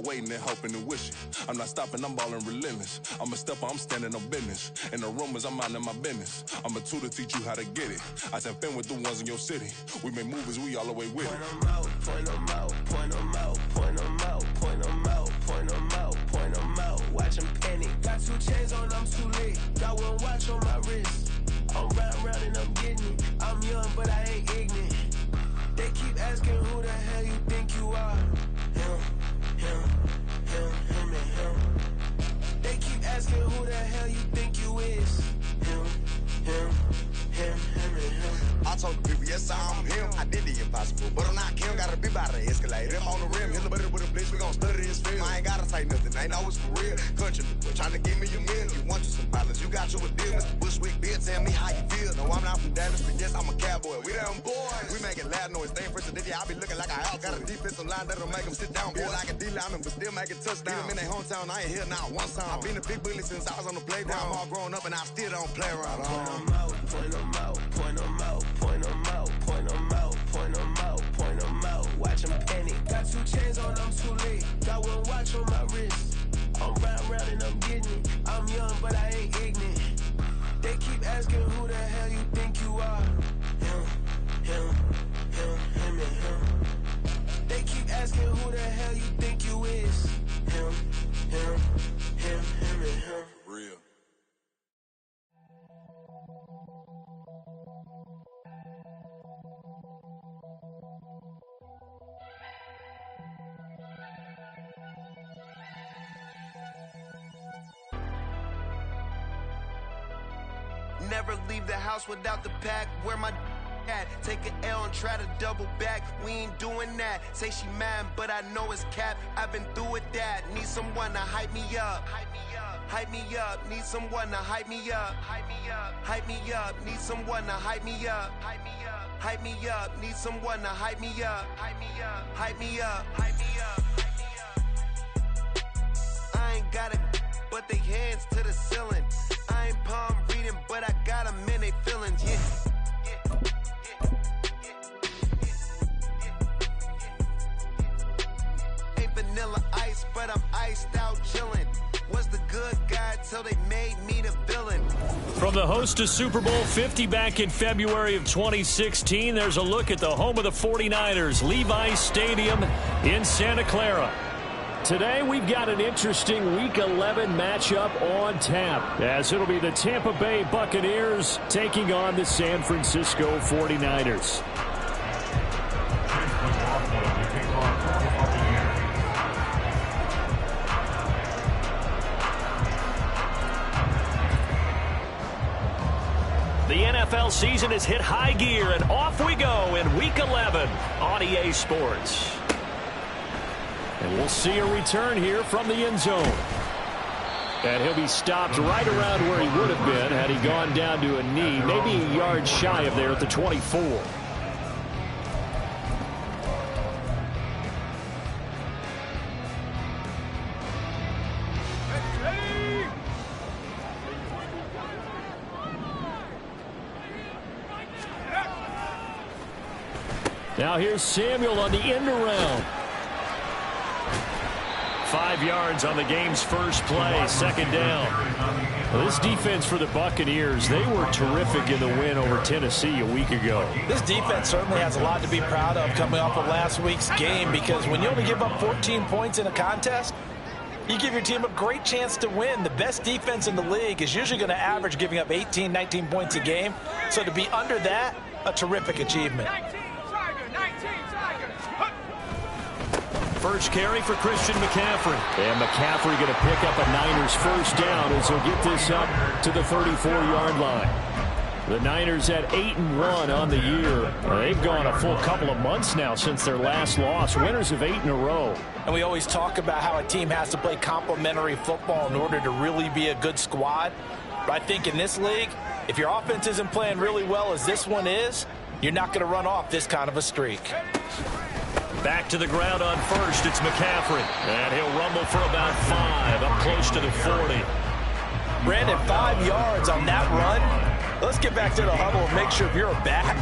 waiting and hoping and wishing. I'm not stopping, I'm balling relentless. I'm a stepper, I'm standing on business. In the rumors, I'm minding my business. I'm a tutor, teach you how to get it. I tap in with the ones in your city. We make movies, we all the way with it. Point them out, point them out, point them out, point them out, point them out, point them out, point them out. Watch them panic. Got 2 chains on, I'm too late. Got 1 watch on my wrist. I'm round and I'm getting it. I'm young, but I ain't ignorant. They keep asking who the hell you think you are. Him, and him. They keep asking who the hell you think you is. Him, and him. I told the people, yes, I'm him. I did the impossible, but I'm not Kim. Gotta be by the escalator. Him on the rim, hit a butter with a blitz. We gon' study this film. I ain't gotta say nothing, ain't know it's for real. Country people trying to give me your meal. You want you some violence, you got you a deal. Mr. Bushwick, Bill, tell me how you feel. No, I'm not from Dallas, but yes, I'm a cowboy. We them boys. We making loud noise. They ain't fresh today. I be looking like I out. Got a defensive line that'll make them sit down. Feel like a D-lineman, but still make it touchdown. Them in their hometown, I ain't here now one time. I've been a big bully since I was on the playground. I'm all grown up and I still don't play around. Point them out, point them out, point them out, point them out, point them out, point them out, point them out. Watch them panic. Got 2 chains on, I'm too late. Got 1 watch on my wrist. I'm round and I'm getting it. I'm young, but I ain't ignorant. They keep asking who the hell you think you are. Him, and him. They keep asking who the hell you think you is. Him, and him. Real. Never leave the house without the pack. Where my at? Take an L and try to double back. We ain't doing that. Say she mad, but I know it's cap. I've been through with that. Need someone to hype me up. Hype me up. Need someone to hype me up. Hype me up. Need someone to hype me up. Hype me up. Need someone to hype me up. Hype me up. I ain't got it, but they hands to the ceiling. I ain't palm reading, but I got them in they feelings, yeah. Ain't vanilla ice, but I'm iced out chillin'. Was the good guy till they made me the villain. From the host to Super Bowl 50 back in February of 2016, there's a look at the home of the 49ers, Levi's Stadium in Santa Clara. Today, we've got an interesting Week 11 matchup on tap, as it'll be the Tampa Bay Buccaneers taking on the San Francisco 49ers. The NFL season has hit high gear, and off we go in Week 11 on EA Sports. And we'll see a return here from the end zone. And he'll be stopped right around where he would have been had he gone down to a knee, maybe a yard shy of there at the 24. Now here's Samuel on the end around. 5 yards on the game's first play, second down. Well, this defense for the Buccaneers, they were terrific in the win over Tennessee a week ago. This defense certainly has a lot to be proud of coming off of last week's game, because when you only give up 14 points in a contest, you give your team a great chance to win. The best defense in the league is usually going to average giving up 18, 19 points a game. So to be under that, a terrific achievement. First carry for Christian McCaffrey. And McCaffrey going to pick up a Niners first down as he'll get this up to the 34-yard line. The Niners at 8-1 on the year. They've gone a full couple of months now since their last loss. Winners of 8 in a row. And we always talk about how a team has to play complementary football in order to really be a good squad. But I think in this league, if your offense isn't playing really well as this one is, you're not going to run off this kind of a streak. Back to the ground on first, it's McCaffrey. And he'll rumble for about 5, up close to the 40. Brandon, 5 yards on that run. Let's get back to the huddle and make sure if you're a back,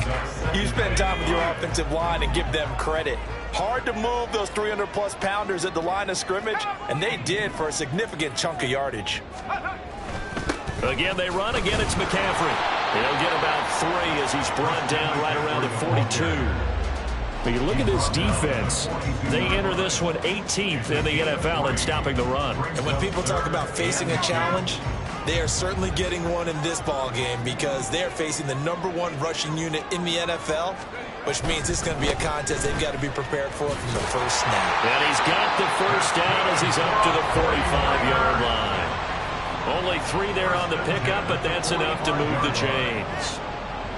you spend time with your offensive line and give them credit. Hard to move those 300-plus pounders at the line of scrimmage, and they did for a significant chunk of yardage. Again, they run. Again, it's McCaffrey. He'll get about 3 as he's brought down right around the 42. But you look at this defense, they enter this one 18th in the NFL in stopping the run. And when people talk about facing a challenge, they are certainly getting one in this ball game because they're facing the #1 rushing unit in the NFL, which means it's going to be a contest they've got to be prepared for from the first snap. And he's got the first down as he's up to the 45-yard line. Only 3 there on the pickup, but that's enough to move the chains.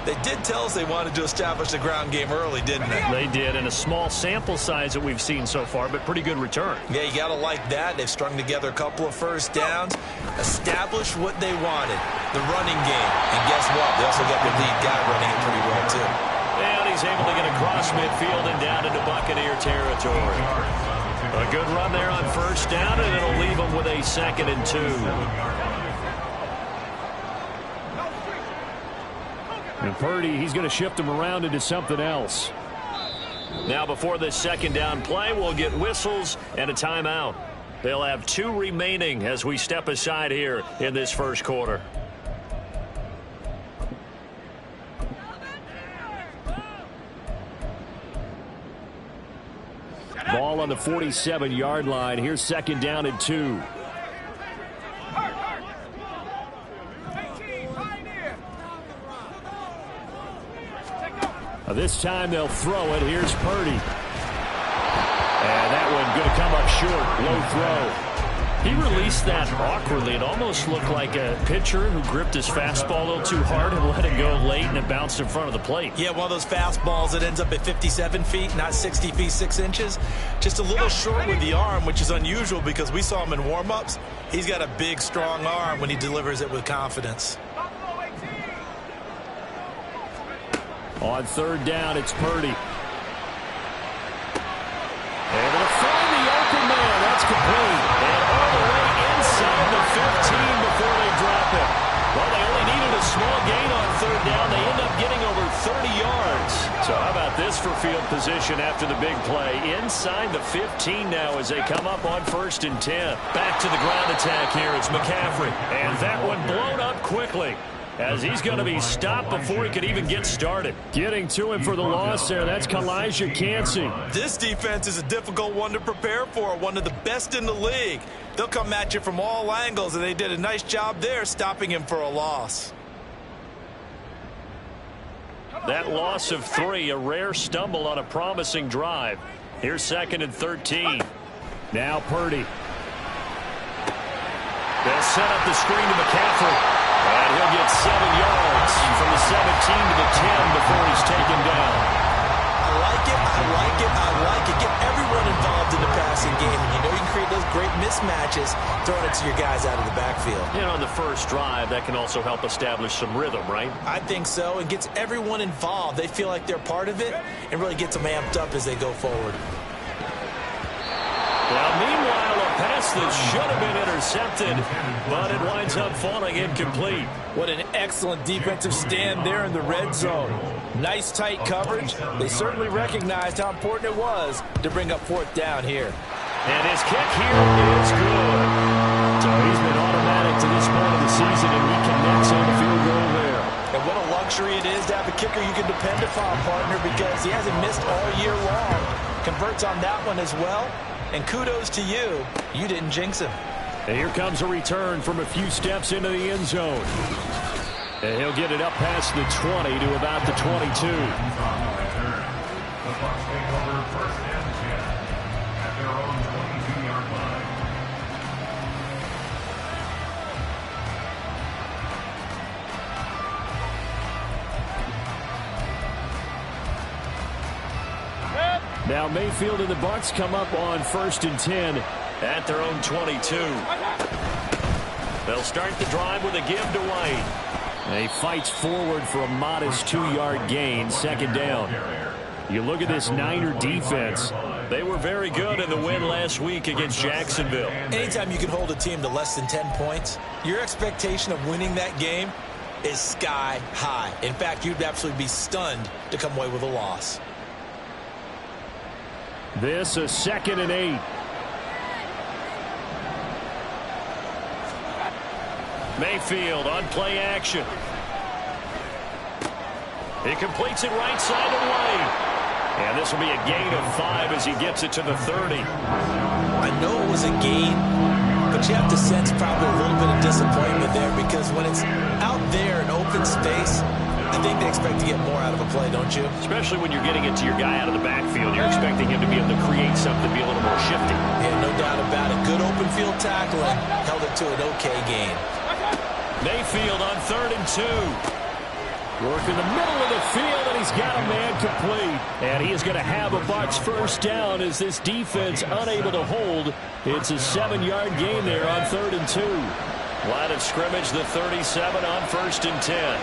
They did tell us they wanted to establish the ground game early, didn't they? They did, in a small sample size that we've seen so far, but pretty good return. Yeah, you got to like that. They've strung together a couple of first downs, established what they wanted, the running game. And guess what? They also got their lead guy running it pretty well, too. And he's able to get across midfield and down into Buccaneer territory. A good run there on first down, and it'll leave them with a 2nd and 2. And Purdy, he's going to shift him around into something else. Now before this 2nd down play, we'll get whistles and a timeout. They'll have 2 remaining as we step aside here in this first quarter. Ball on the 47-yard line. Here's 2nd down and 2. This time they'll throw it. Here's Purdy. And that one going to come up short. Low throw. He released that awkwardly. It almost looked like a pitcher who gripped his fastball a little too hard and let it go late, and it bounced in front of the plate. Yeah, one of those fastballs that ends up at 57 feet, not 60 feet 6 inches. Just a little short with the arm, which is unusual because we saw him in warm-ups. He's got a big, strong arm when he delivers it with confidence. On 3rd down, it's Purdy. Able to find the open man. That's complete. And all the way inside the 15 before they drop it. Well, they only needed a small gain on 3rd down. They end up getting over 30 yards. So how about this for field position after the big play? Inside the 15 now as they come up on 1st and 10. Back to the ground attack here. It's McCaffrey. And that one blown up quickly, as he's going to be stopped before he could even get started. Getting to him for the loss there, that's Kalijah Cansey. This defense is a difficult one to prepare for, one of the best in the league. They'll come at you from all angles, and they did a nice job there stopping him for a loss. That loss of 3, a rare stumble on a promising drive. Here's 2nd and 13. Now Purdy. They'll set up the screen to McCaffrey. And he'll get 7 yards from the 17 to the 10 before he's taken down. I like it, I like it, I like it. Get everyone involved in the passing game. And you know you can create those great mismatches throwing it to your guys out of the backfield. And on the first drive, that can also help establish some rhythm, right? I think so. It gets everyone involved. They feel like they're part of it and really gets them amped up as they go forward. Now, meanwhile, a pass that should have been intercepted, but it winds up falling incomplete. What an excellent defensive stand there in the red zone. Nice tight coverage. They certainly recognized how important it was to bring up 4th down here. And his kick here is good. So he's been automatic to this point of the season, and he connects on the field goal there. And what a luxury it is to have a kicker you can depend upon, partner, because he hasn't missed all year long. Converts on that one as well. And kudos to you. You didn't jinx him. And here comes a return from a few steps into the end zone. And he'll get it up past the 20 to about the 22. Now Mayfield and the Bucks come up on 1st and 10 at their own 22. They'll start the drive with a give to White. He fights forward for a modest 2-yard gain, 2nd down. You look at this Niner defense. They were very good in the win last week against Jacksonville. Anytime you can hold a team to less than 10 points, your expectation of winning that game is sky high. In fact, you'd absolutely be stunned to come away with a loss. This a 2nd and 8. Mayfield on play action. He completes it right side of White. And this will be a gain of 5 as he gets it to the 30. I know it was a gain, but you have to sense probably a little bit of disappointment there, because when it's out there in open space, I think they expect to get more out of a play, don't you? Especially when you're getting it to your guy out of the backfield. You're expecting him to be able to create something, be a little more shifty. Yeah, no doubt about it. Good open field tackling. Held it to an okay gain. Mayfield on 3rd and 2. Work in the middle of the field, and he's got a man complete. And he is going to have a Bucks first down as this defense unable to hold. It's a 7-yard gain there on 3rd and 2. Line of scrimmage, the 37 on 1st and 10.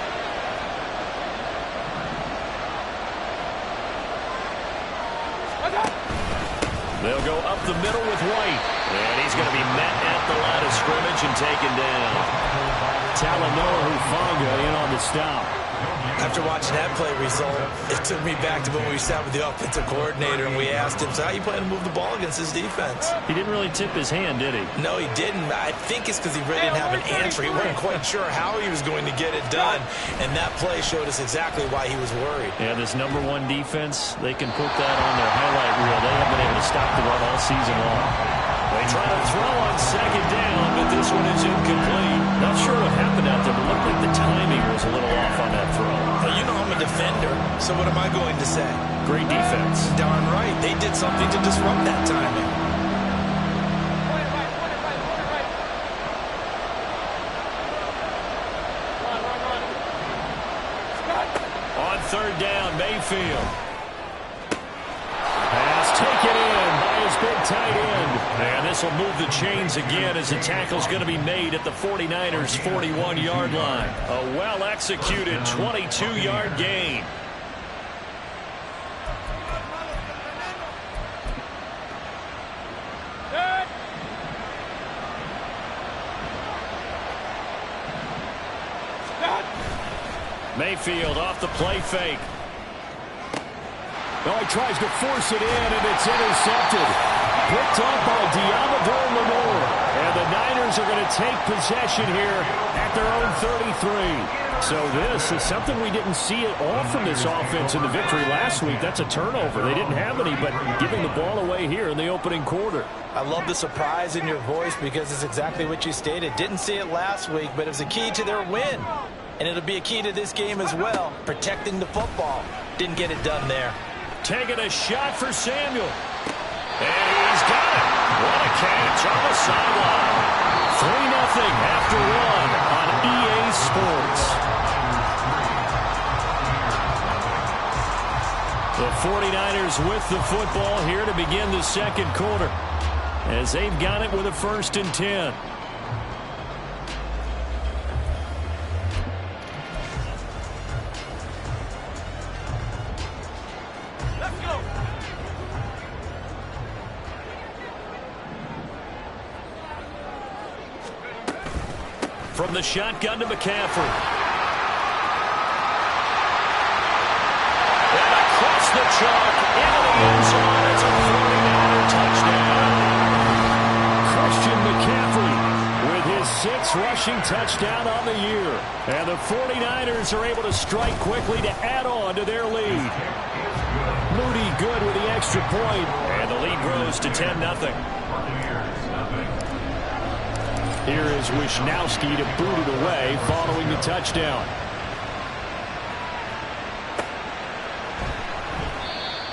They'll go up the middle with White. And he's going to be met at the line of scrimmage and taken down. Talanoa Hufanga in on the stop. After watching that play result, it took me back to when we sat with the offensive coordinator and we asked him, so how you plan to move the ball against this defense? He didn't really tip his hand, did he? No, he didn't. I think it's because he really didn't have an answer. He wasn't quite sure how he was going to get it done, and that play showed us exactly why he was worried. Yeah, this #1 defense, they can put that on their highlight reel. They haven't been able to stop the run all season long. They try to throw on 2nd down, but this one is incomplete. Not sure what happened out there, but looked like the timing was a little off on that throw. Well, you know I'm a defender, so what am I going to say? Great defense. Darn right. They did something to disrupt that timing. On 3rd down, Mayfield. Pass taken in by his big tight end. And this will move the chains again as the tackle's going to be made at the 49ers' 41-yard line. A well-executed 22-yard gain. Mayfield off the play fake. Oh, he tries to force it in, and it's intercepted. Picked up by Diamador Lenore. And the Niners are going to take possession here at their own 33. So this is something we didn't see at all from this offense in the victory last week. That's a turnover. They didn't have any, but giving the ball away here in the opening quarter. I love the surprise in your voice because it's exactly what you stated. Didn't see it last week, but it was a key to their win. And it'll be a key to this game as well, protecting the football. Didn't get it done there. Taking a shot for Samuel. And he's got it. What a catch on the sideline. 3-0 after 1 on EA Sports. The 49ers with the football here to begin the second quarter, as they've got it with a 1st and 10. From the shotgun to McCaffrey. And across the chalk into the end zone. It's a 49er touchdown. Christian McCaffrey with his 6th rushing touchdown on the year. And the 49ers are able to strike quickly to add on to their lead. Moody good with the extra point. And the lead grows to 10-0. Here is Wisnowski to boot it away following the touchdown.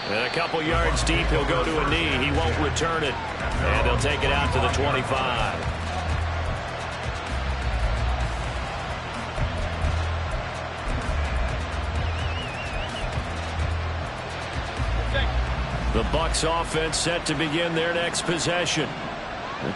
And a couple yards deep, he'll go to a knee. He won't return it. And they'll take it out to the 25. The Bucks offense set to begin their next possession.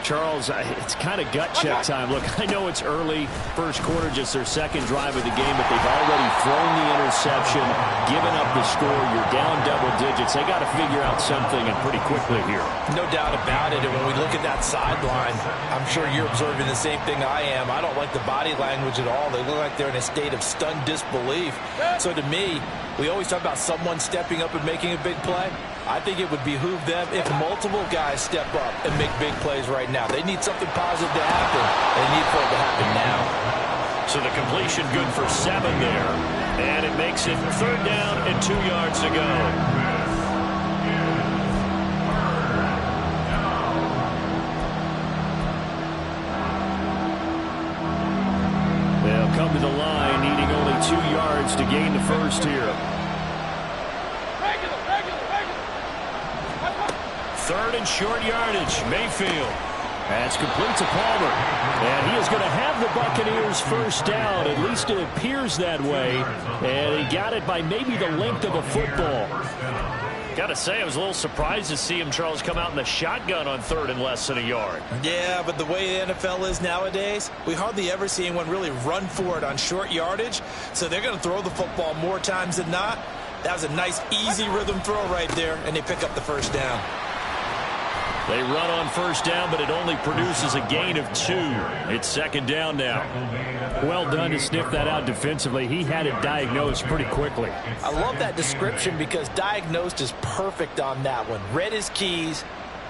Charles, it's kind of gut check time. Look, I know it's early, first quarter, just their second drive of the game, but they've already thrown the interception, given up the score. You're down double digits. They got to figure out something, and pretty quickly here. No doubt about it. And when we look at that sideline, I'm sure you're observing the same thing I am. I don't like the body language at all. They look like they're in a state of stunned disbelief. So to me, we always talk about someone stepping up and making a big play. I think it would behoove them if multiple guys step up and make big plays right now. They need something positive to happen, and they need for it to happen now. So the completion good for 7 there. And it makes it 3rd down and 2 yards to go. They'll come to the line, needing only 2 yards to gain the first here. 3rd and short yardage. Mayfield. That's complete to Palmer. And he is going to have the Buccaneers first down. At least it appears that way. And he got it by maybe the length of a football. Got to say, I was a little surprised to see him, Charles, come out in the shotgun on 3rd and less than a yard. Yeah, but the way the NFL is nowadays, we hardly ever see anyone really run for it on short yardage. So they're going to throw the football more times than not. That was a nice, easy rhythm throw right there, and they pick up the first down. They run on first down, but it only produces a gain of 2. It's 2nd down now. Well done to sniff that out defensively. He had it diagnosed pretty quickly. I love that description because diagnosed is perfect on that one. Read his keys,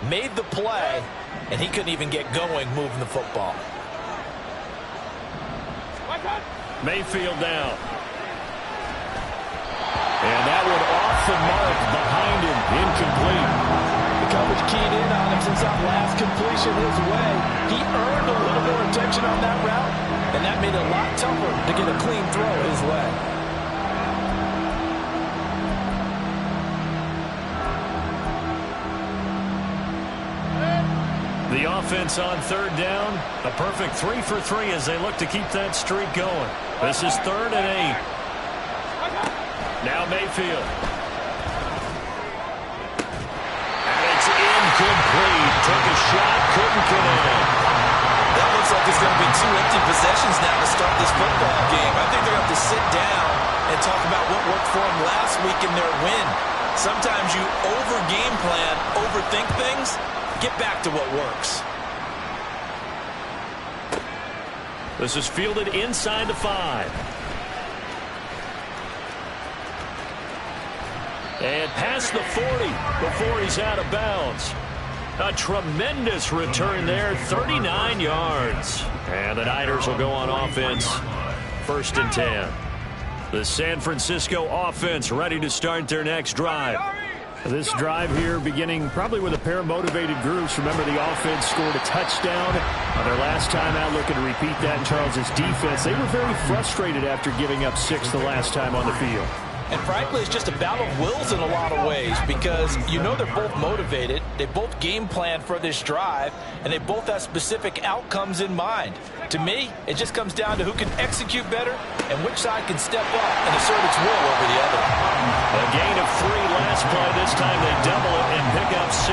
made the play, and he couldn't even get going moving the football. Mayfield down. And that one off the mark behind him, incomplete. The coverage keyed in on him since that last completion his way. He earned a little more attention on that route, and that made it a lot tougher to get a clean throw his way. The offense on 3rd down, a perfect 3 for 3 as they look to keep that streak going. This is 3rd and 8. Now Mayfield. Incomplete. Took a shot, couldn't connect. That looks like it's going to be 2 empty possessions now to start this football game. I think they're going to have to sit down and talk about what worked for them last week in their win. Sometimes you over-game plan, overthink things. Get back to what works. This is fielded inside the 5. And past the 40 before he's out of bounds. A tremendous return there, 39 yards. And the Niners will go on offense, 1st and 10. The San Francisco offense ready to start their next drive. This drive here beginning probably with a pair of motivated groups. Remember, the offense scored a touchdown on their last time out, looking to repeat that in Charles's defense. They were very frustrated after giving up 6 the last time on the field. And frankly, it's just a battle of wills in a lot of ways because you know they're both motivated. They both game plan for this drive, and they both have specific outcomes in mind. To me, it just comes down to who can execute better and which side can step up and assert its will over the other. A gain of 3 last play. This time they double it and pick up 6.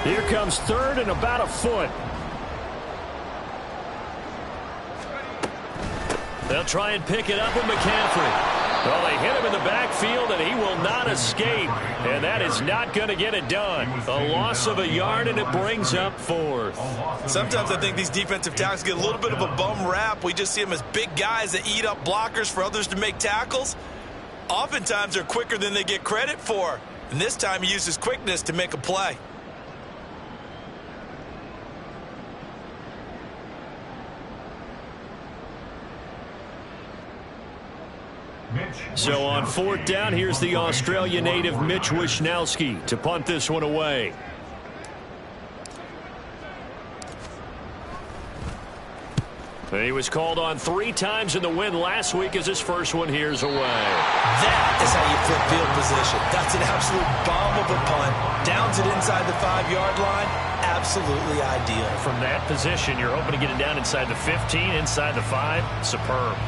Here comes 3rd and about a foot. They'll try and pick it up with McCaffrey. Well, they hit him in the backfield, and he will not escape. And that is not going to get it done. A loss of a yard, and it brings up 4th. Sometimes I think these defensive tackles get a little bit of a bum rap. We just see them as big guys that eat up blockers for others to make tackles. Oftentimes, they're quicker than they get credit for. And this time, he uses quickness to make a play. So on 4th down, here's the Australia native Mitch Wishnowsky to punt this one away. He was called on 3 times in the win last week as his first one here's away. That is how you flip field position. That's an absolute bomb of a punt. Downs it inside the 5-yard line. Absolutely ideal. From that position, you're hoping to get it down inside the 15, inside the 5. Superb.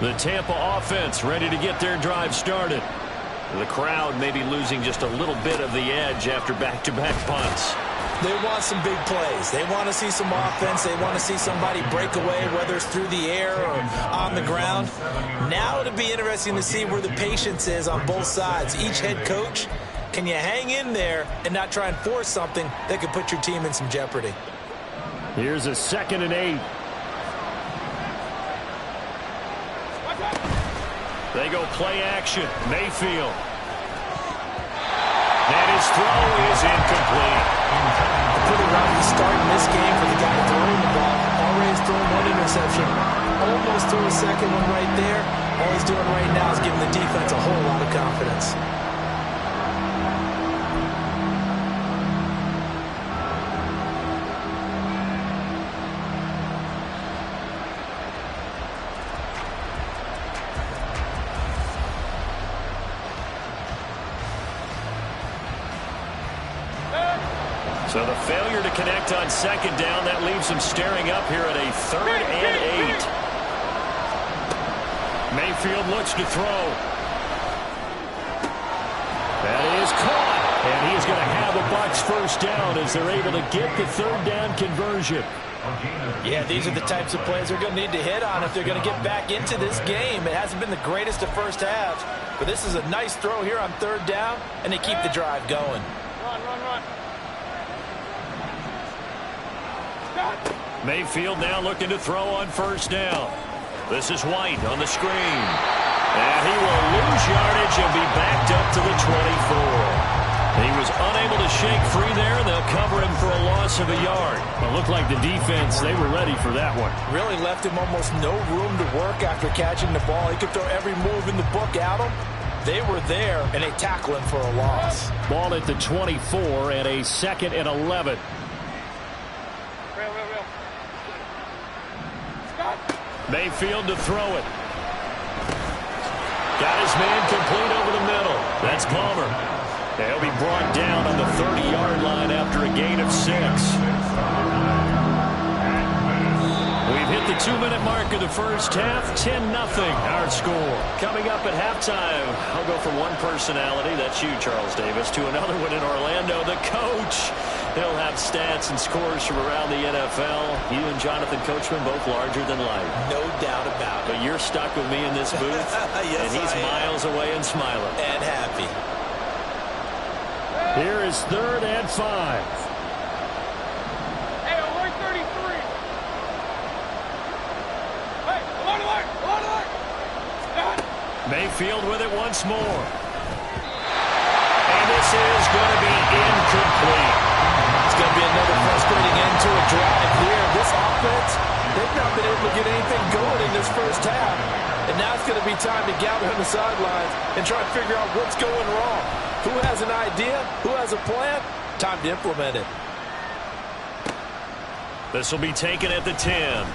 The Tampa offense ready to get their drive started. The crowd may be losing just a little bit of the edge after back-to-back punts. They want some big plays. They want to see some offense. They want to see somebody break away, whether it's through the air or on the ground. Now it'll be interesting to see where the patience is on both sides. Each head coach, can you hang in there and not try and force something that could put your team in some jeopardy? Here's a 2nd and 8. They go play action. Mayfield. And his throw is incomplete. A pretty rocky start in this game for the guy throwing the ball. Already has thrown one interception. Almost threw a second one right there. All he's doing right now is giving the defense a whole lot of confidence. So the failure to connect on 2nd down, that leaves him staring up here at a 3rd and 8. Mayfield looks to throw. That is caught. And he's going to have the Bucks first down as they're able to get the 3rd down conversion. Yeah, these are the types of plays they're going to need to hit on if they're going to get back into this game. It hasn't been the greatest of first halves, but this is a nice throw here on 3rd down, and they keep the drive going. Run. Mayfield now looking to throw on 1st down. This is White on the screen. And he will lose yardage and be backed up to the 24. He was unable to shake free there. They'll cover him for a loss of a yard. It looked like the defense, they were ready for that one. Really left him almost no room to work after catching the ball. He could throw every move in the book at him. They were there, and they tackle him for a loss. Ball at the 24 and a 2nd and 11. Mayfield to throw it. Got his man complete over the middle. That's Palmer. He'll be brought down on the 30-yard line after a gain of 6. We've hit the 2-minute mark of the first half. 10-0 our score. Coming up at halftime, I'll go from one personality, that's you, Charles Davis, to another one in Orlando, the coach. He'll have stats and scores from around the NFL. You and Jonathan Coachman both larger than life. No doubt about it. But you're stuck with me in this booth, yes, and he's miles away and smiling. And happy. Here is 3rd and 5. Hey, alert 33. Hey, alert. Mayfield with it once more. And this is going to be incomplete. It's going to be another frustrating end to a drive here. This offense, they've not been able to get anything going in this first half. And now it's going to be time to gather on the sidelines and try to figure out what's going wrong. Who has an idea? Who has a plan? Time to implement it. This will be taken at the 10.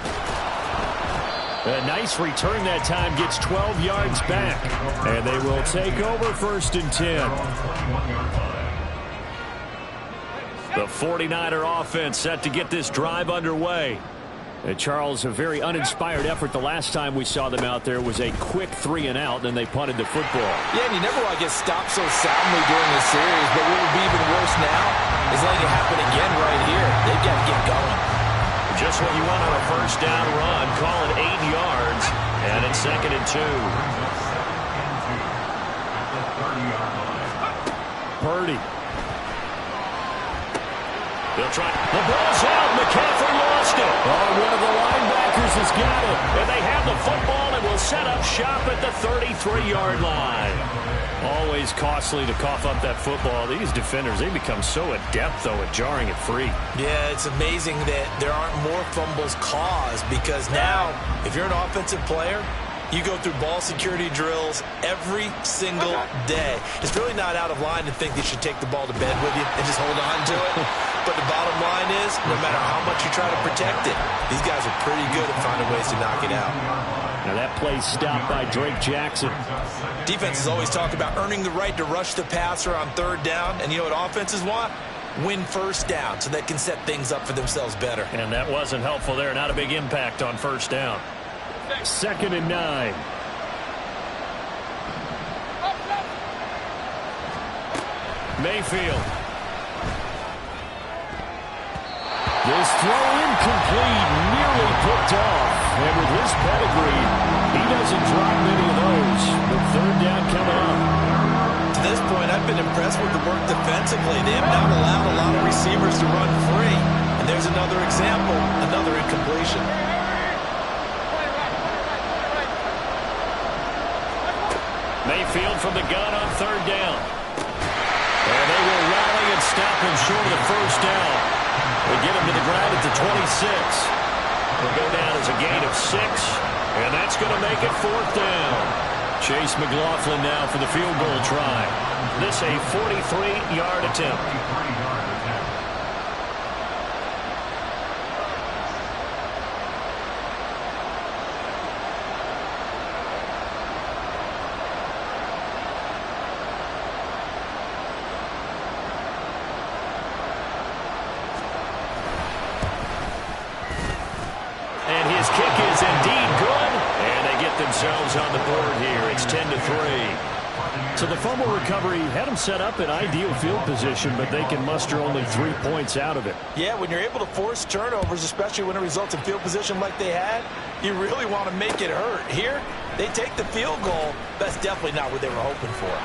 A nice return that time, gets 12 yards back. And they will take over 1st and 10. The 49er offense set to get this drive underway. Charles, a very uninspired effort the last time we saw them out there was a quick 3-and-out, then they punted the football. Yeah, and you never want to get stopped so soundly during this series, but what would be even worse now is letting it happen again right here. They've got to get going. Just what you want on a 1st down run. Call it 8 yards, and it's 2nd and 2. Purdy. They'll try. The ball's out. McCaffrey lost it. Oh, one of the linebackers has got it. And they have the football and will set up shop at the 33-yard line. Always costly to cough up that football. These defenders, they become so adept, though, at jarring it free. Yeah, it's amazing that there aren't more fumbles caused because now, if you're an offensive player, you go through ball security drills every single day. It's really not out of line to think you should take the ball to bed with you and just hold on to it. But the bottom line is, no matter how much you try to protect it, these guys are pretty good at finding ways to knock it out. Now that play stopped by Drake Jackson. Defenses always talk about earning the right to rush the passer on 3rd down. And you know what offenses want? Win 1st down so they can set things up for themselves better. And that wasn't helpful there. Not a big impact on 1st down. 2nd and 9. Mayfield. His throw incomplete, nearly picked off. And with his pedigree, he doesn't drop many of those. But third down coming up. To this point, I've been impressed with the work defensively. They have not allowed a lot of receivers to run free. And there's another example, another incompletion. Mayfield from the gun on third down. And they will rally and stop him short of the first down. They get him to the ground at the 26. He'll go down as a gain of 6. And that's going to make it fourth down. Chase McLaughlin now for the field goal try. This a 43-yard attempt. Themselves on the board here. It's 10-3. So the fumble recovery had them set up in ideal field position, but they can muster only 3 points out of it. Yeah, when you're able to force turnovers, especially when it results in field position like they had, you really want to make it hurt. Here, they take the field goal. That's definitely not what they were hoping for.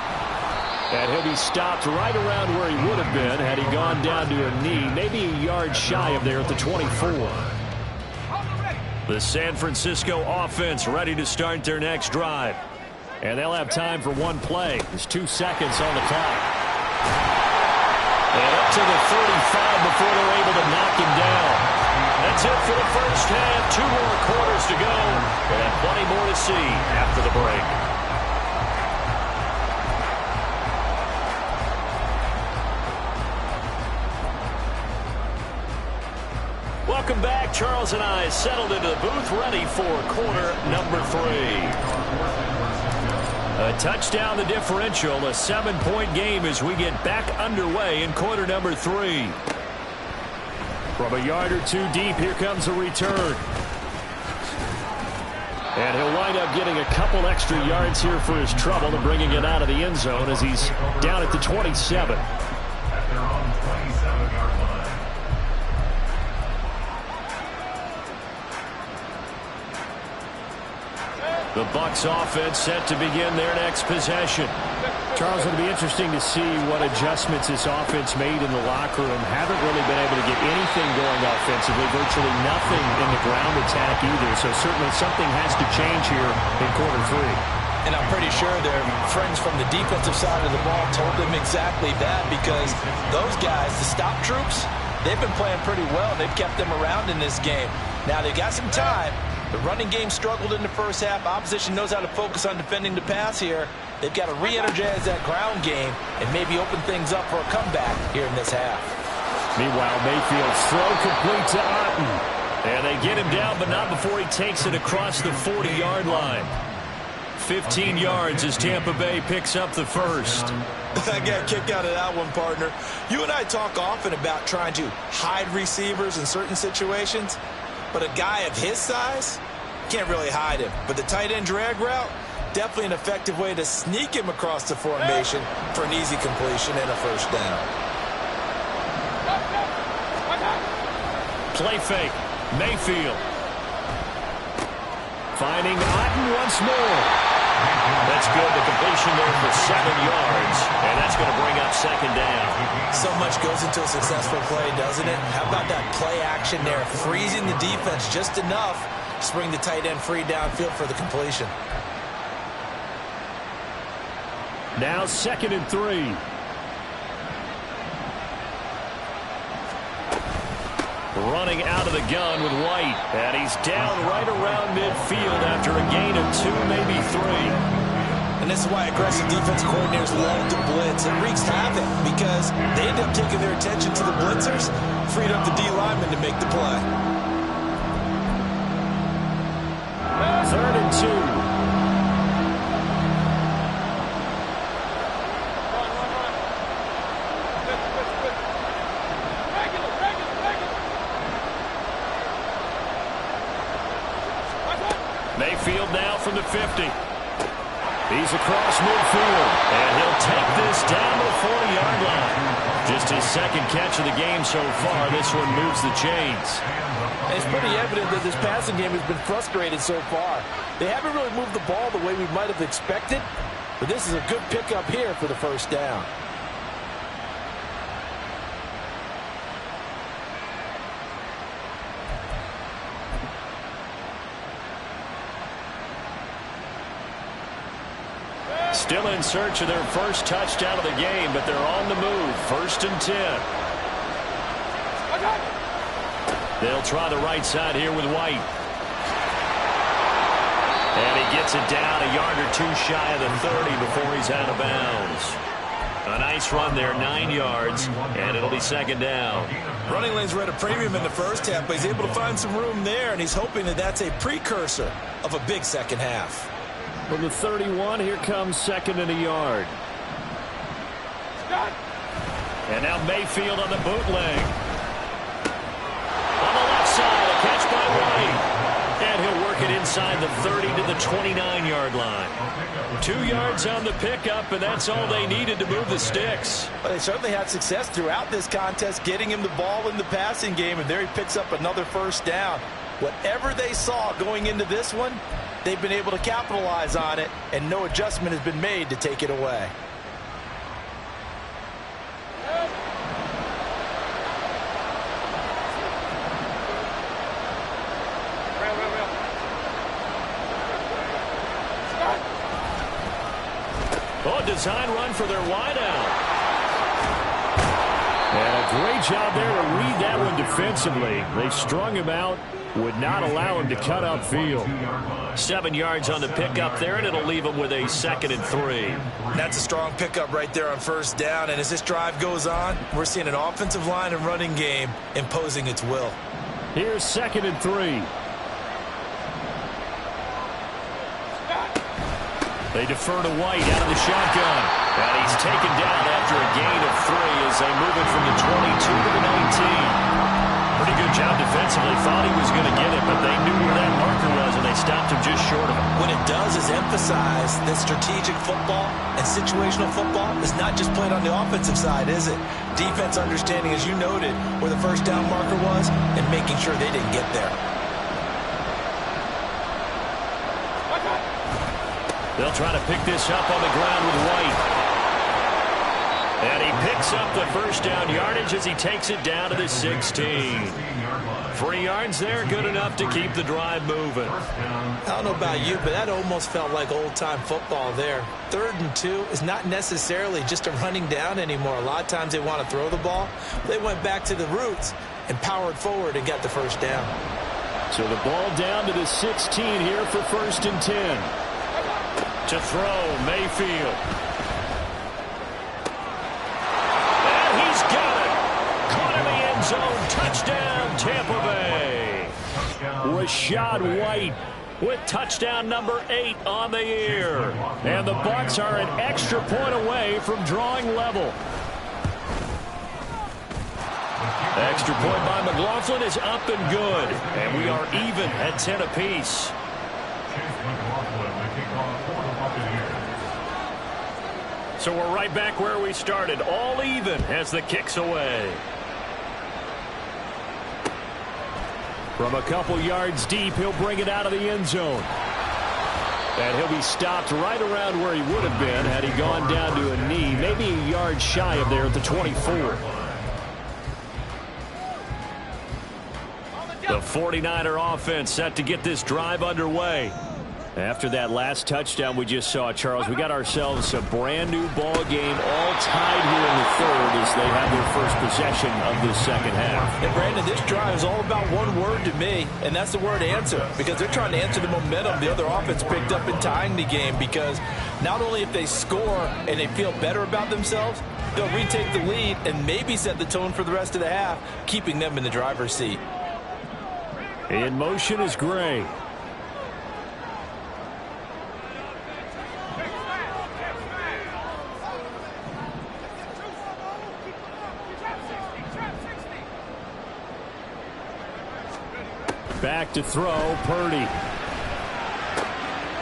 And he'll be stopped right around where he would have been had he gone down to a knee, maybe a yard shy of there at the 24. The San Francisco offense ready to start their next drive. And they'll have time for one play. There's 2 seconds on the clock. And up to the 35 before they're able to knock him down. That's it for the first half. 2 more quarters to go. And plenty more to see after the break. Welcome back. Charles and I settled into the booth, ready for quarter number 3. A touchdown the differential, a 7-point game as we get back underway in quarter number 3. From a yard or 2 deep, here comes a return. And he'll wind up getting a couple extra yards here for his trouble and bringing it out of the end zone as he's down at the 27. The Bucks offense set to begin their next possession. Charles, it'll be interesting to see what adjustments this offense made in the locker room. Haven't really been able to get anything going offensively, virtually nothing in the ground attack either. So certainly something has to change here in quarter 3. And I'm pretty sure their friends from the defensive side of the ball told them exactly that, because those guys, the stop troops, they've been playing pretty well. They've kept them around in this game. Now they've got some time. The running game struggled in the first half. Opposition knows how to focus on defending the pass here. They've got to re-energize that ground game and maybe open things up for a comeback here in this half. Meanwhile, Mayfield's throw complete to Otten. And they get him down, but not before he takes it across the 40-yard line. 15 yards as Tampa Bay picks up the first. I got a kick out of that one, partner. You and I talk often about trying to hide receivers in certain situations. But a guy of his size, can't really hide him. But the tight end drag route, definitely an effective way to sneak him across the formation for an easy completion and a first down. Play fake. Mayfield. Finding Otten once more. That's good. The completion there for 7 yards. And that's going to bring up second down. So much goes into a successful play, doesn't it? How about that play action there? Freezing the defense just enough to bring the tight end free downfield for the completion. Now 2nd and 3. Running out of the gun with White. And he's down right around midfield after a gain of 2, maybe 3. And this is why aggressive defense coordinators love to blitz. It wreaks havoc because they end up taking their attention to the blitzers, freed up the D lineman to make the play. 3rd and 2. Mayfield now from the 50. He's across midfield, and he'll take this down to the 40-yard line. Just his second catch of the game so far. This one moves the chains. And it's pretty evident that this passing game has been frustrated so far. They haven't really moved the ball the way we might have expected, but this is a good pickup here for the first down. Still in search of their first touchdown of the game, but they're on the move. 1st and 10. They'll try the right side here with White. And he gets it down a yard or two shy of the 30 before he's out of bounds. A nice run there, 9 yards, and it'll be 2nd down. Running lanes were at a premium in the first half, but he's able to find some room there, and he's hoping that that's a precursor of a big second half. From the 31, here comes 2nd and a yard. And now Mayfield on the bootleg. On the left side, a catch by White. And he'll work it inside the 30 to the 29-yard line. 2 yards on the pickup, and that's all they needed to move the sticks. But they certainly had success throughout this contest, getting him the ball in the passing game, and there he picks up another first down. Whatever they saw going into this one, they've been able to capitalize on it, and no adjustment has been made to take it away. Oh, design run for their wideout. And a great job there to read that one defensively. They strung him out, would not allow him to cut upfield. 7 yards on the pickup there, and it'll leave him with a 2nd and 3. That's a strong pickup right there on first down, and as this drive goes on, we're seeing an offensive line and running game imposing its will. Here's 2nd and 3. They defer to White out of the shotgun. And he's taken down after a gain of 3 as they move it from the 22 to the 19. Pretty good job defensively. Thought he was going to get it, but they knew where that marker was, and they stopped him just short of it. What it does is emphasize that strategic football and situational football is not just played on the offensive side, is it? Defense understanding, as you noted, where the first down marker was and making sure they didn't get there. They'll try to pick this up on the ground with White. And he picks up the first down yardage as he takes it down to the 16. 3 yards there, good enough to keep the drive moving. I don't know about you, but that almost felt like old-time football there. 3rd and 2 is not necessarily just a running down anymore. A lot of times they want to throw the ball. They went back to the roots and powered forward and got the first down. So the ball down to the 16 here for 1st and 10. To throw, Mayfield. And he's got it. Caught in the end zone. Touchdown, Tampa Bay. Rachaad White with touchdown number 8 on the year. And the Bucks are an extra point away from drawing level. Extra point by McLaughlin is up and good. And we are even at 10 apiece. So we're right back where we started, all even as the kick's away. From a couple yards deep, he'll bring it out of the end zone. And he'll be stopped right around where he would have been had he gone down to a knee, maybe a yard shy of there at the 24. The 49er offense set to get this drive underway. After that last touchdown we just saw, Charles, we got ourselves a brand-new ball game, all tied here in the 3rd as they have their first possession of this second half. And, Brandon, this drive is all about one word to me, and that's the word answer, because they're trying to answer the momentum the other offense picked up in tying the game, because not only if they score and they feel better about themselves, they'll retake the lead and maybe set the tone for the rest of the half, keeping them in the driver's seat. In motion is Gray. Back to throw, Purdy.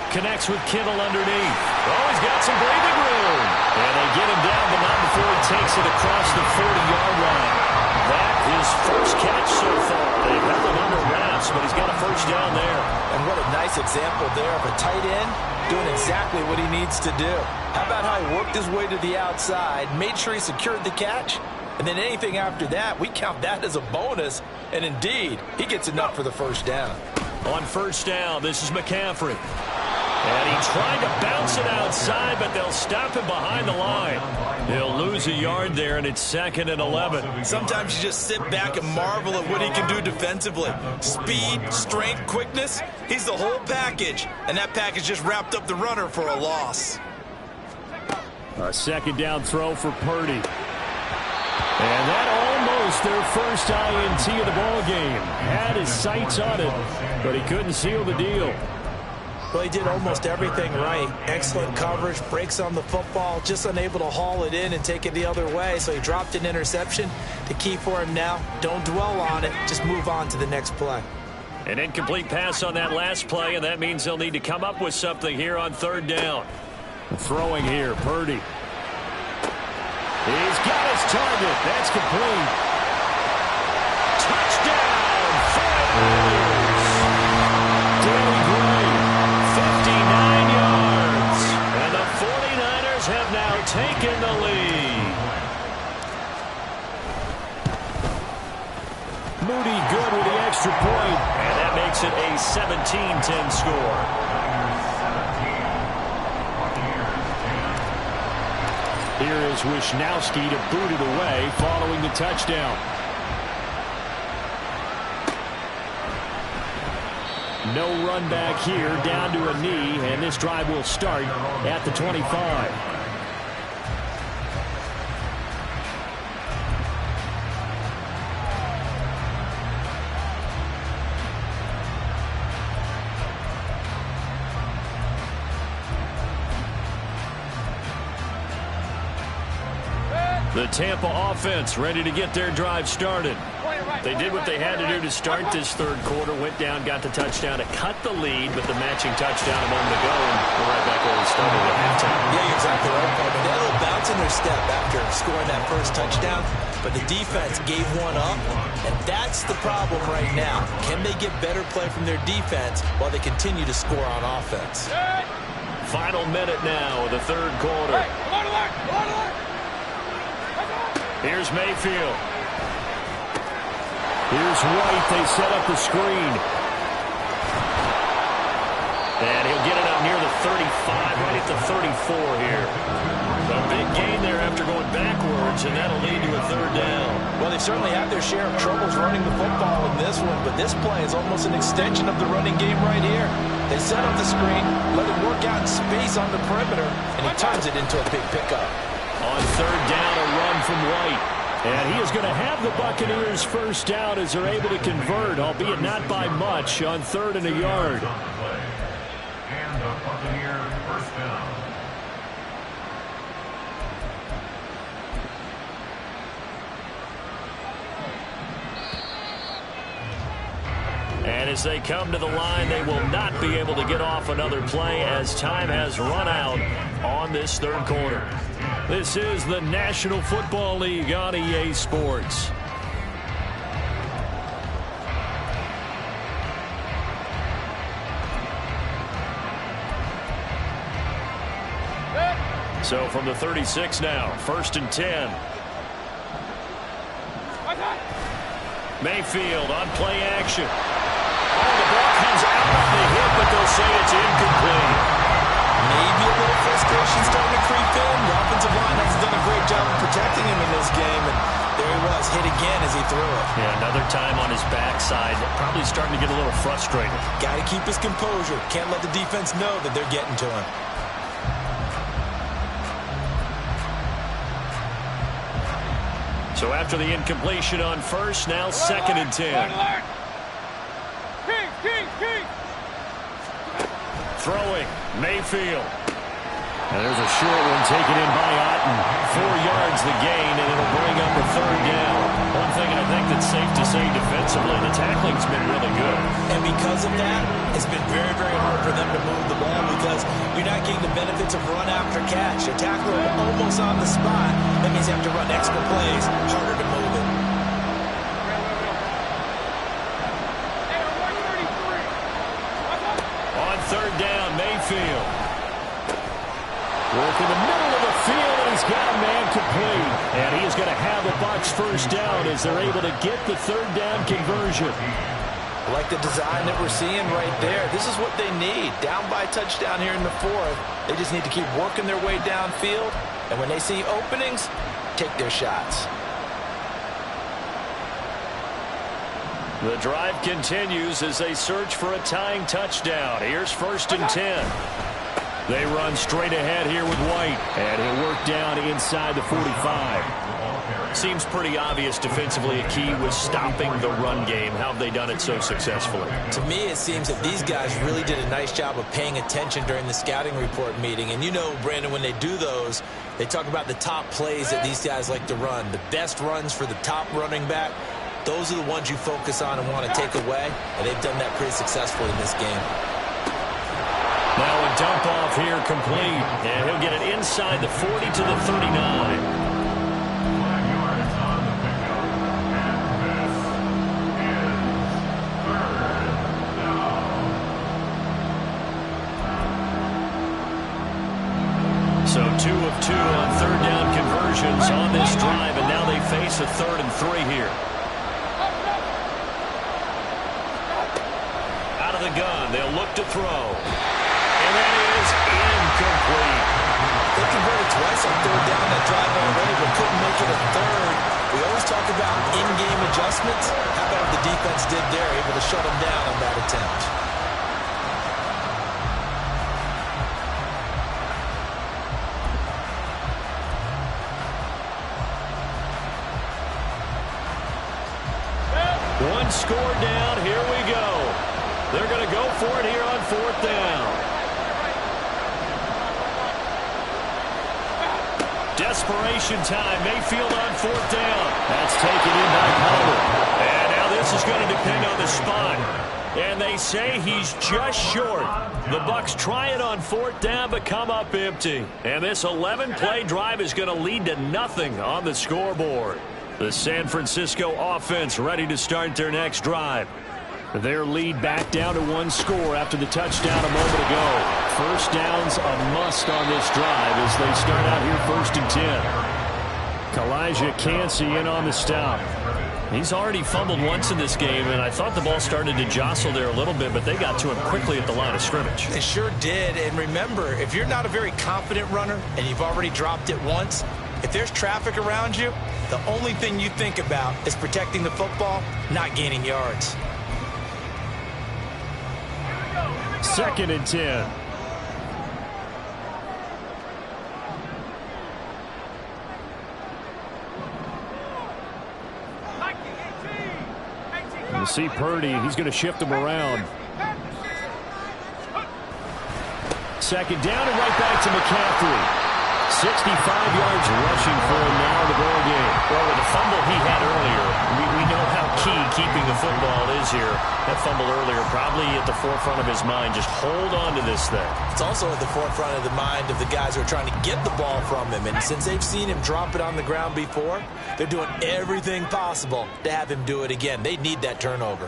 Connects with Kittle underneath. Oh, he's got some breathing room. And they get him down, but not before he takes it across the 40-yard line. That his first catch so far. They've held him under wraps, but he's got a first down there. And what a nice example there of a tight end doing exactly what he needs to do. How about how he worked his way to the outside, made sure he secured the catch, and then anything after that, we count that as a bonus. And indeed, he gets enough for the first down. On first down, this is McCaffrey. And he tried to bounce it outside, but they'll stop him behind the line. He'll lose a yard there, and it's 2nd and 11. Sometimes you just sit back and marvel at what he can do defensively. Speed, strength, quickness, he's the whole package. And that package just wrapped up the runner for a loss. A second down throw for Purdy. And that almost their first INT of the ball game. Had his sights on it, but he couldn't seal the deal. Well, he did almost everything right. Excellent coverage, breaks on the football, just unable to haul it in and take it the other way, so he dropped an interception. The key for him now, don't dwell on it, just move on to the next play. An incomplete pass on that last play, and that means they'll need to come up with something here on third down. Throwing here, Purdy. He's got his target. That's complete. Touchdown, 49ers. Danny Gray, 59 yards. And the 49ers have now taken the lead. Moody good with the extra point, and that makes it a 17-10 score. Here is Wisnowski to boot it away following the touchdown. No run back here, down to a knee, and this drive will start at the 25. The Tampa offense ready to get their drive started. They did what they had to do to start this third quarter. Went down, got the touchdown to cut the lead, but the matching touchdown a moment ago, and we're right back where we started at halftime. Yeah, you're exactly right, Paul. They had a little bounce in their step after scoring that first touchdown, but the defense gave one up, and that's the problem right now. Can they get better play from their defense while they continue to score on offense? Final minute now of the third quarter. Here's Mayfield. Here's White. They set up the screen. And he'll get it up near the 35, right at the 34 here. A big gain there after going backwards, and that'll lead to a third down. Well, they certainly had their share of troubles running the football in this one, but this play is almost an extension of the running game right here. They set up the screen, let it work out in space on the perimeter, and he turns it into a big pickup. On third down, a run from White. And he is going to have the Buccaneers first down as they're able to convert, albeit not by much, on 3rd and a yard. And the Buccaneers first down. And as they come to the line, they will not be able to get off another play as time has run out on this third quarter. This is the National Football League on EA Sports. So from the 36 now, 1st and 10. Mayfield on play action. Oh, the ball comes out on the hit, but they'll say it's incomplete. Maybe a little frustration starting to creep in. The offensive line has done a great job of protecting him in this game, and there he was, hit again as he threw it. Yeah, another time on his backside, probably starting to get a little frustrated. Got to keep his composure. Can't let the defense know that they're getting to him. So after the incompletion on first, now 2nd and 10. Throwing, Mayfield. And there's a short one taken in by Otten. 4 yards the gain, and it'll bring up a third down. One thing I think that's safe to say defensively, the tackling's been really good. And because of that, it's been very, very hard for them to move the ball because you're not getting the benefits of run after catch. A tackler almost on the spot. That means you have to run extra plays, harder to move it. On third down, Mayfield. Work in the middle of the field, and he's got a man complete. And he is going to have the Bucks first down as they're able to get the third down conversion. I like the design that we're seeing right there. This is what they need. Down by a touchdown here in the fourth. They just need to keep working their way downfield. And when they see openings, take their shots. The drive continues as they search for a tying touchdown. Here's 1st and 10. They run straight ahead here with White, and he'll work down inside the 45. Seems pretty obvious defensively a key was stopping the run game. How have they done it so successfully? To me, it seems that these guys really did a nice job of paying attention during the scouting report meeting. And you know, Brandon, when they do those, they talk about the top plays that these guys like to run. The best runs for the top running back, those are the ones you focus on and want to take away. And they've done that pretty successfully in this game. Now a dump off here complete, and he'll get it inside the 40 to the 39. 5 yards on the pickup, and this is 3rd down. So 2 of 2 on third down conversions on this drive, and now they face a 3rd and 3 here. Out of the gun, they'll look to throw. And that is incomplete. They converted twice on third down that drive already, but couldn't make it a third. We always talk about in-game adjustments. How about what the defense did there, able to shut them down on that attempt? One score down. Here we go. They're going to go for it here on 4th down. Desperation time. Mayfield on 4th down. That's taken in by Powell. And now this is going to depend on the spot. And they say he's just short. The Bucks try it on 4th down, but come up empty. And this 11-play drive is going to lead to nothing on the scoreboard. The San Francisco offense ready to start their next drive. Their lead back down to 1 score after the touchdown a moment ago. First down's a must on this drive as they start out here 1st and 10. Kalijah Cansey in on the stop. He's already fumbled once in this game, and I thought the ball started to jostle there a little bit, but they got to him quickly at the line of scrimmage. They sure did, and remember, if you're not a very confident runner and you've already dropped it once, if there's traffic around you, the only thing you think about is protecting the football, not gaining yards. 2nd and 10. We'll see Purdy. He's going to shift him around. 2nd down and right back to McCaffrey. 65 yards rushing for him now in the ball game. Well, with the fumble he had earlier, we know how key keeping the football is here. That fumble earlier probably at the forefront of his mind. Just hold on to this thing. It's also at the forefront of the mind of the guys who are trying to get the ball from him. And since they've seen him drop it on the ground before, they're doing everything possible to have him do it again. They need that turnover.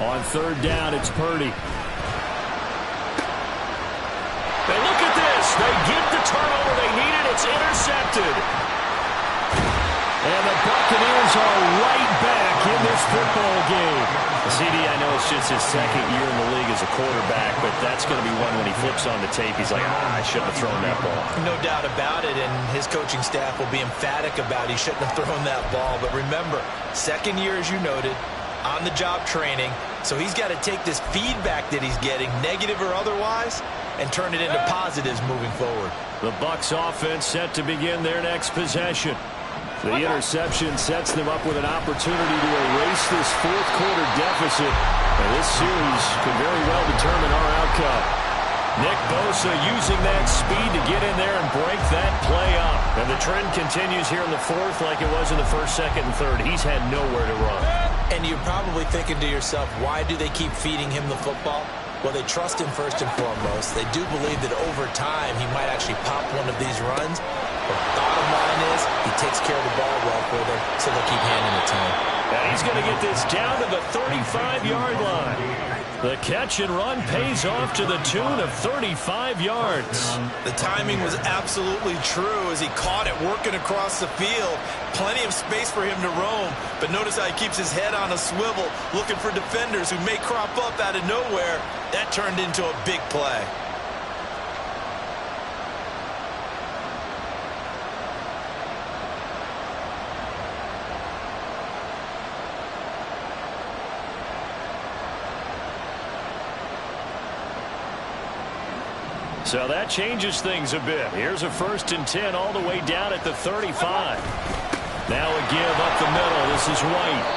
On 3rd down, it's Purdy. They look at this. They get the turnover they needed. It's intercepted. And the Buccaneers are right back in this football game. CD, I know it's just his 2nd year in the league as a quarterback, but that's going to be one when he flips on the tape. He's like, I shouldn't have thrown that ball. No doubt about it, and his coaching staff will be emphatic about he shouldn't have thrown that ball. But remember, 2nd year, as you noted, on-the-job training, so he's got to take this feedback that he's getting, negative or otherwise, and turn it into positives moving forward. The Bucks offense set to begin their next possession. The interception sets them up with an opportunity to erase this 4th quarter deficit. And this series could very well determine our outcome. Nick Bosa using that speed to get in there and break that play up. And the trend continues here in the fourth like it was in the first, second, and third. He's had nowhere to run. And you're probably thinking to yourself, why do they keep feeding him the football? Well, they trust him first and foremost. They do believe that over time he might actually pop one of these runs. But the bottom line is he takes care of the ball well for them, so they'll keep handing it to him. And he's going to get this down to the 35-yard line. The catch and run pays off to the tune of 35 yards. The timing was absolutely true as he caught it working across the field. Plenty of space for him to roam. But notice how he keeps his head on a swivel, looking for defenders who may crop up out of nowhere. That turned into a big play. So that changes things a bit. Here's a 1st and 10 all the way down at the 35. Now a give up the middle. This is White.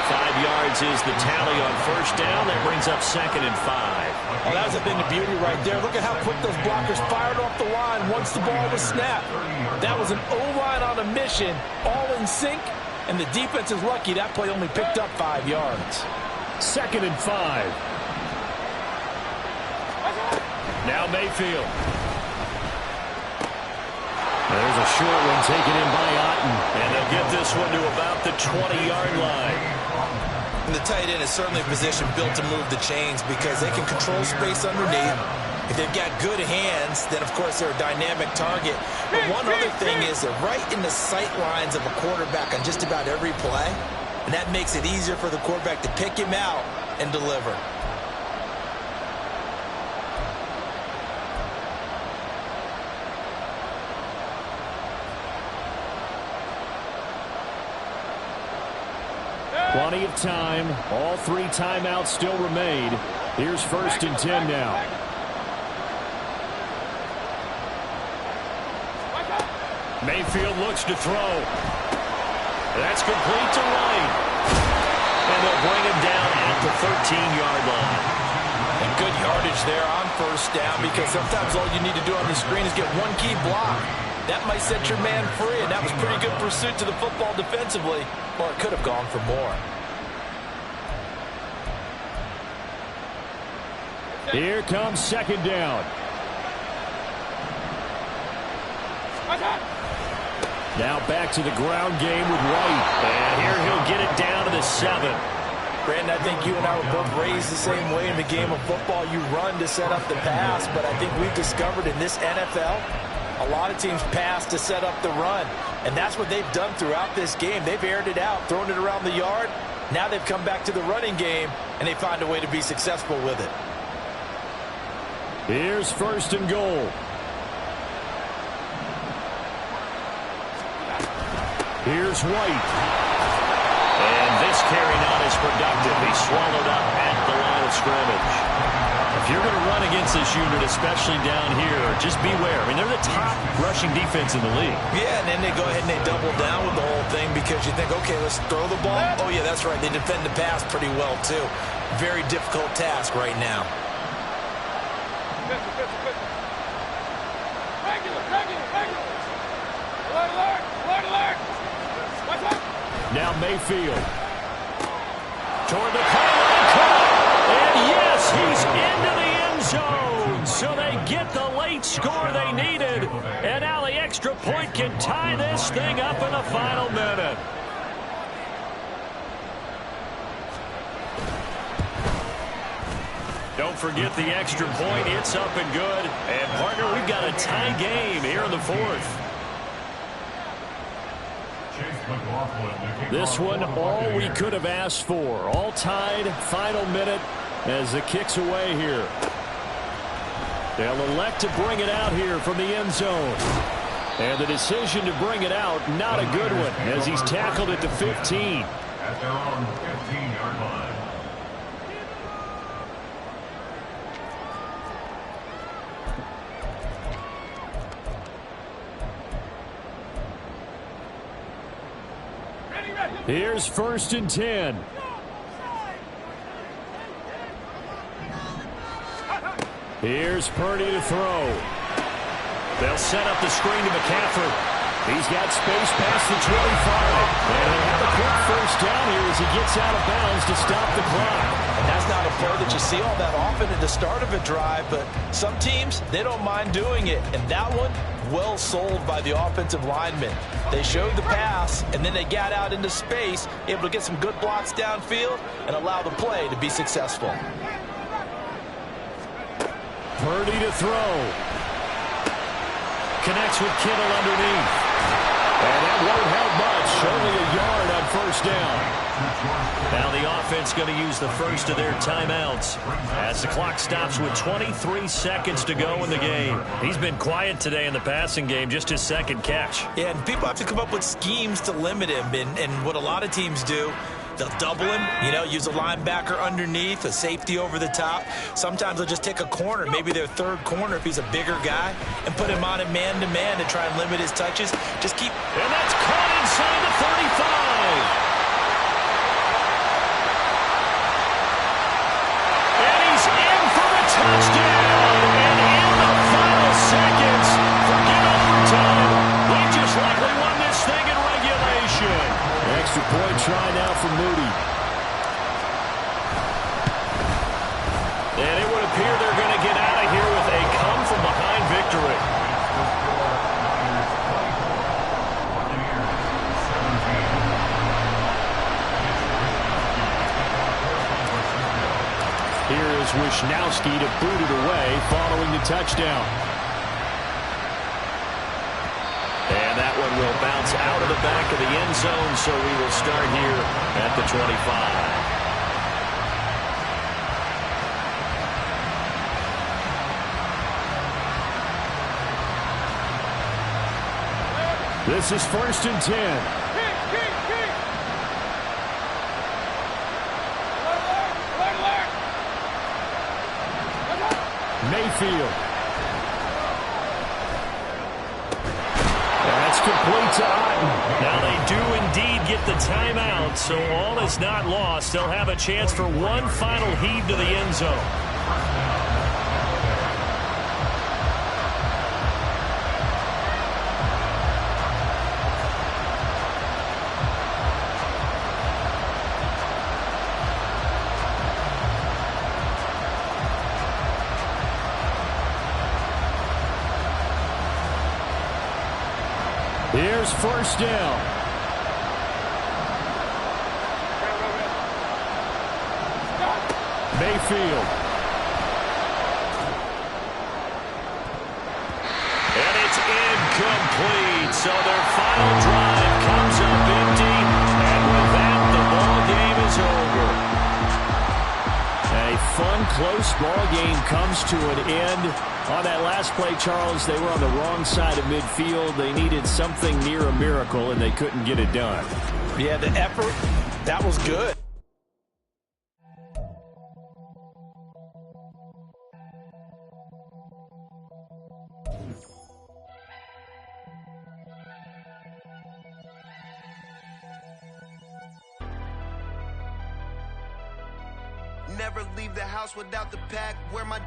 5 yards is the tally on first down. That brings up 2nd and 5. Well, that was a thing of beauty right there. Look at how quick those blockers fired off the line once the ball was snapped. That was an O-line on a mission, all in sync, and the defense is lucky that play only picked up 5 yards. 2nd and 5. Now Mayfield. There's a short one taken in by Otten. And they'll get this one to about the 20-yard line. And the tight end is certainly a position built to move the chains because they can control space underneath. If they've got good hands, then, of course, they're a dynamic target. But one other thing is they're right in the sight lines of a quarterback on just about every play. And that makes it easier for the quarterback to pick him out and deliver. Plenty of time. All 3 timeouts still remain. Here's 1st and 10 now. Mayfield looks to throw. That's complete to White. And they'll bring him down at the 13-yard line. And good yardage there on first down because sometimes all you need to do on the screen is get one key block. That might set your man free, and that was pretty good pursuit to the football defensively. Or it could have gone for more. Here comes 2nd down. Now back to the ground game with White. And here he'll get it down to the 7. Brandon, I think you and I were both raised the same way in the game of football. You run to set up the pass, but I think we've discovered in this NFL, a lot of teams pass to set up the run. And that's what they've done throughout this game. They've aired it out, thrown it around the yard. Now they've come back to the running game, and they find a way to be successful with it. Here's 1st and goal. Here's White. And this carry not as productive. He's swallowed up at the line of scrimmage. If you're going to run against this unit, especially down here, just beware. I mean, they're the top rushing defense in the league. Yeah, and then they go ahead and they double down with the whole thing because you think, okay, let's throw the ball. Oh, yeah, that's right. They defend the pass pretty well, too. Very difficult task right now. Now Mayfield. Toward the pylon cut. And yes, he's into the end zone. So they get the late score they needed. And now the extra point can tie this thing up in the final minute. Don't forget the extra point. It's up and good. And, partner, we've got a tie game here in the 4th. This one, all we could have asked for. All tied, final minute as the kick's away here. They'll elect to bring it out here from the end zone. And the decision to bring it out, not a good one, as he's tackled at the 15. At their own 15-yard line. Here's 1st and 10. Here's Purdy to throw. They'll set up the screen to McCaffrey. He's got space past the 25. And he'll have a quick first down here as he gets out of bounds to stop the clock. And that's not a play that you see all that often at the start of a drive, but some teams, they don't mind doing it. And that one, well sold by the offensive linemen. They showed the pass, and then they got out into space, able to get some good blocks downfield and allow the play to be successful. Purdy to throw. Connects with Kittle underneath. And that won't help much. Only a yard on first down. Now the offense going to use the first of their timeouts as the clock stops with 23 seconds to go in the game. He's been quiet today in the passing game, just his second catch. Yeah, and people have to come up with schemes to limit him. And what a lot of teams do, they'll double him, use a linebacker underneath, a safety over the top. Sometimes they'll just take a corner, maybe their third corner if he's a bigger guy, and put him on a man-to-man to try and limit his touches. Just keep... And that's caught inside the 35. And he's in for the touchdown. And in the final seconds, forget overtime. He just likely won this thing in regulation. Extra point try now for Moody. And it would appear they're going to get out of here with a come-from-behind victory. Here is Wishnowski to boot it away following the touchdown. And that one will bounce out of the back of the end zone, so we will start here at the 25. This is 1st and 10. Mayfield. That's complete to Otten. Now they do indeed get the timeout, so all is not lost. They'll have a chance for one final heave to the end zone. Here's first down. Mayfield. And it's incomplete. So their final drive comes up empty. And with that, the ball game is over. A fun, close ball game comes to an end. On that last play, Charles, they were on the wrong side of midfield. They needed something near a miracle, and they couldn't get it done. Yeah, the effort, that was good. Never leave the house without the pack. Where my